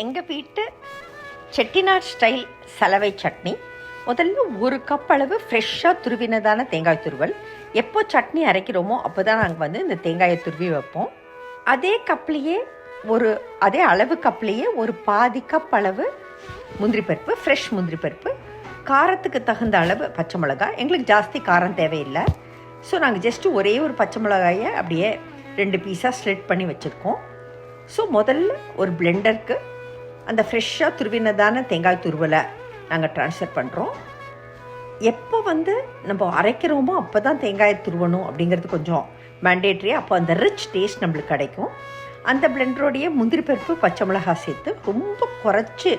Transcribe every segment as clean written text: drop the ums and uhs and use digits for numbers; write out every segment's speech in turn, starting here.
எங்கள் வீட்டு செட்டிநாடு ஸ்டைல் சலவை சட்னி. முதல்ல ஒரு கப் அளவு ஃப்ரெஷ்ஷாக துருவினதான தேங்காய் துருவல். எப்போ சட்னி அரைக்கிறோமோ அப்போ தான் நாங்கள் இந்த தேங்காயை துருவி வைப்போம். அதே கப்லேயே அதே அளவு கப்லேயே ஒரு பாதி கப் அளவு முந்திரி பருப்பு, ஃப்ரெஷ் முந்திரி பருப்பு, காரத்துக்கு தகுந்த அளவு பச்சை மிளகாய். எங்களுக்கு ஜாஸ்தி காரம் தேவையில்லை. ஸோ நாங்கள் ஜஸ்ட்டு ஒரே ஒரு பச்சை மிளகாயை அப்படியே 2 பீஸாக ஸ்லிட் பண்ணி வச்சுருக்கோம். ஸோ முதல்ல ஒரு பிளெண்டருக்கு அந்த ஃப்ரெஷ்ஷாக துருவினதான தேங்காய் துருவலை நாங்கள் ட்ரான்ஸ்ஃபர் பண்ணுறோம். எப்போ நம்ம அரைக்கிறோமோ அப்போ தான் தேங்காயை துருவணும் அப்படிங்கிறது கொஞ்சம் மேண்டேட்ரி. அப்போ அந்த ரிச் டேஸ்ட் நம்மளுக்கு கிடைக்கும். அந்த பிளெண்டரோடைய முந்திரி பருப்பு, பச்சை மிளகாய் சேர்த்து ரொம்ப குறைச்சி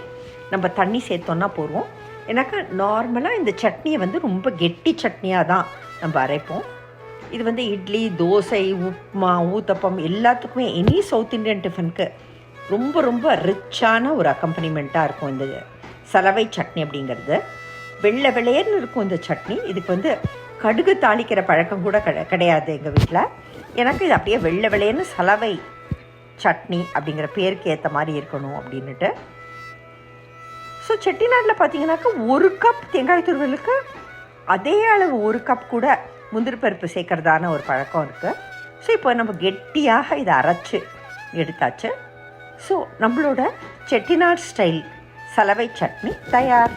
நம்ம தண்ணி சேர்த்தோன்னா போடுவோம். ஏன்னாக்கா நார்மலாக இந்த சட்னியை ரொம்ப கெட்டி சட்னியாக தான் நம்ம அரைப்போம். இது இட்லி, தோசை, உப்புமா, ஊத்தப்பம் எல்லாத்துக்குமே எனி சவுத் இண்டியன் டிஃபனுக்கு ரொம்ப ரொம்ப ரிச்சான ஒரு அக்கம்பனிமெண்ட்டாக இருக்கும் இந்த சலவை சட்னி அப்படிங்கிறது. வெள்ளை வெளையர்னு இருக்கும் இந்த சட்னி. இதுக்கு கடுகு தாளிக்கிற பழக்கம் கூட கிடையாது எங்கள் வீட்டில். எனக்கு இது அப்படியே வெள்ளை வெளையர்னு சலவை சட்னி அப்படிங்கிற பேருக்கு ஏற்ற மாதிரி இருக்கணும் அப்படின்னுட்டு. ஸோ செட்டிநாட்டில் பார்த்தீங்கன்னாக்கா 1 கப் தேங்காய் துருவலுக்கு அதே அளவு 1 கப் கூட முந்திரி பருப்பு சேர்க்கறதான ஒரு பழக்கம் இருக்குது. ஸோ இப்போ நம்ம கெட்டியாக இதை அரைச்சி எடுத்தாச்சு. ஸோ நம்மளோட செட்டிநாடு ஸ்டைல் சலவை சட்னி தயார்.